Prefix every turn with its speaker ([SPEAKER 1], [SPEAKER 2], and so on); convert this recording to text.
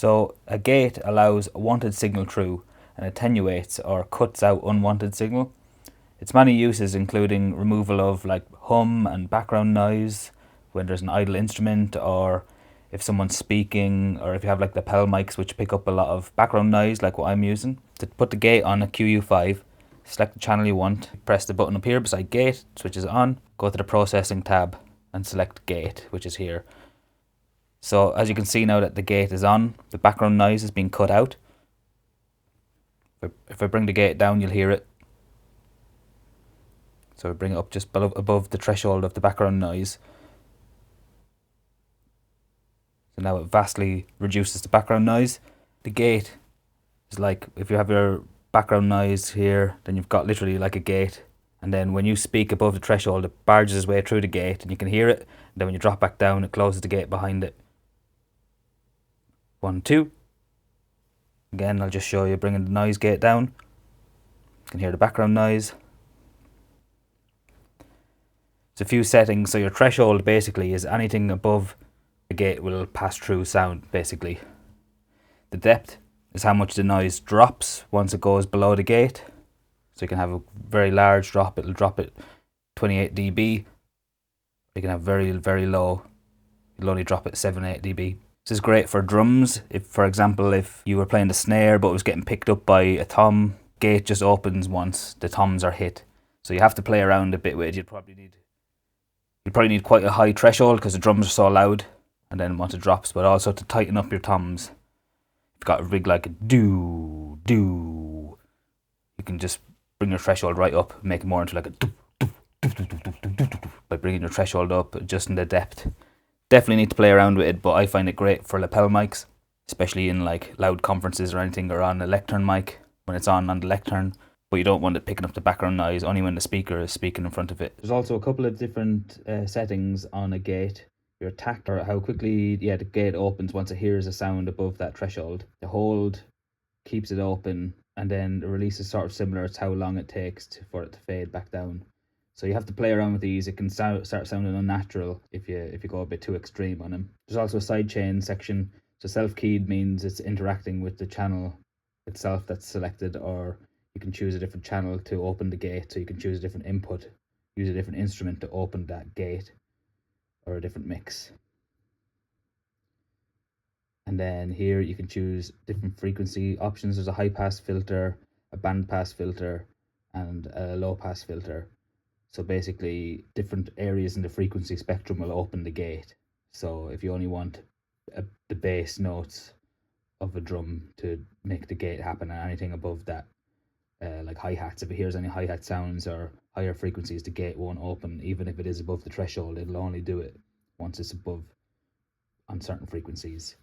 [SPEAKER 1] So a gate allows a wanted signal through and attenuates or cuts out unwanted signal. Its many uses including removal of like hum and background noise when there's an idle instrument, or if someone's speaking, or if you have like lapel mics which pick up a lot of background noise like what I'm using. To put the gate on a QU5, select the channel you want, press the button up here beside gate, switches it on, go to the processing tab and select gate, which is here. So as you can see now that the gate is on, the background noise is being cut out. If I bring the gate down, you'll hear it. So I bring it up just above the threshold of the background noise. So now it vastly reduces the background noise. The gate is like, if you have your background noise here, then you've got literally like a gate. And then when you speak above the threshold, it barges its way through the gate and you can hear it. And then when you drop back down, it closes the gate behind it. 1, 2. Again, I'll just show you bringing the noise gate down. You can hear the background noise. There's a few settings. So your threshold basically is anything above the gate will pass through sound basically. The depth is how much the noise drops once it goes below the gate. So you can have a very large drop, it'll drop it 28 dB. You can have very, very low, it'll only drop it 7, 8 dB. This is great for drums. If, for example, if you were playing the snare but it was getting picked up by a tom, gate just opens once the toms are hit. So you have to play around a bit with it. You'd probably need quite a high threshold because the drums are so loud, and then once it drops, but also to tighten up your toms. You've got a rig like a do, you can just bring your threshold right up, make it more into like a do, by bringing your threshold up, adjusting the depth. Definitely need to play around with it, but I find it great for lapel mics, especially in like loud conferences or anything, or on a lectern mic when it's on the lectern, but you don't want it picking up the background noise only when the speaker is speaking in front of it. There's also a couple of different settings on a gate. Your tact, or how quickly the gate opens once it hears a sound above that threshold. The hold keeps it open, and then the release is sort of similar. It's how long it takes for it to fade back down. So you have to play around with these. It can start sounding unnatural if you go a bit too extreme on them. There's also a sidechain section. So self-keyed means it's interacting with the channel itself that's selected, or you can choose a different channel to open the gate. So you can choose a different input, use a different instrument to open that gate, or a different mix. And then here you can choose different frequency options. There's a high pass filter, a band pass filter, and a low pass filter. So basically different areas in the frequency spectrum will open the gate. So if you only want the bass notes of a drum to make the gate happen, and anything above that, like hi-hats, if it hears any hi-hat sounds or higher frequencies, the gate won't open. Even if it is above the threshold, it'll only do it once it's above on certain frequencies.